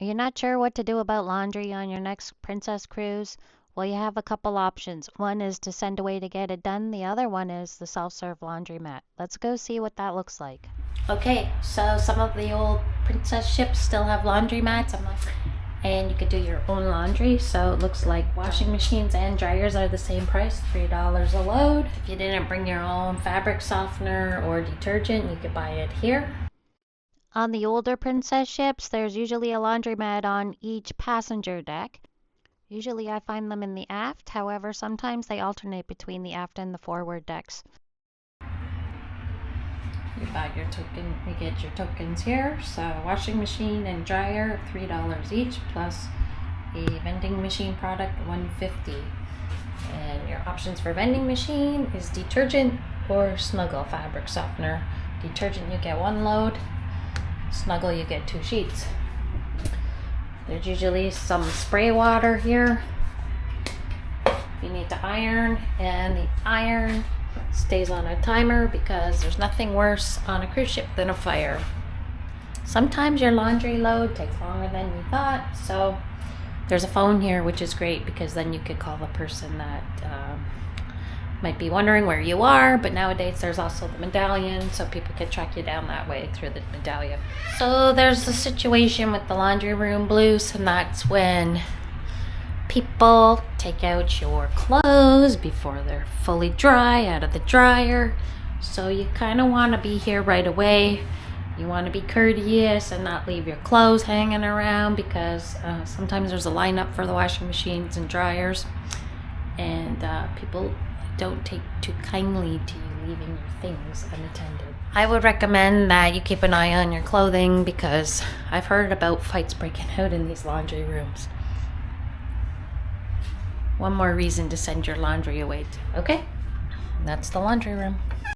Are you not sure what to do about laundry on your next princess cruise? Well, you have a couple options. One is to send away to get it done. The other one is the self-serve laundromat. Let's go see what that looks like. Okay, so some of the old princess ships still have laundromats. And you could do your own laundry. So it looks like washing machines and dryers are the same price, $3 a load. If you didn't bring your own fabric softener or detergent, you could buy it here. On the older princess ships, there's usually a laundromat on each passenger deck. Usually I find them in the aft, however, sometimes they alternate between the aft and the forward decks. You buy your token, you get your tokens here. So washing machine and dryer, $3 each, plus a vending machine product, $1.50. And your options for vending machine is detergent or Snuggle fabric softener. Detergent, you get 1 load. Snuggle, you get 2 sheets. There's usually some spray water here if you need to iron, and the iron stays on a timer because there's nothing worse on a cruise ship than a fire. Sometimes your laundry load takes longer than you thought, so there's a phone here, which is great because then you could call the person that might be wondering where you are. But nowadays there's also the medallion, so people can track you down that way through the medallion. So there's the situation with the laundry room blues, and that's when people take out your clothes before they're fully dry out of the dryer. So you kind of want to be here right away. You want to be courteous and not leave your clothes hanging around, because sometimes there's a lineup for the washing machines and dryers, and people don't take too kindly to you leaving your things unattended. I would recommend that you keep an eye on your clothing, because I've heard about fights breaking out in these laundry rooms. One more reason to send your laundry away. Okay, that's the laundry room.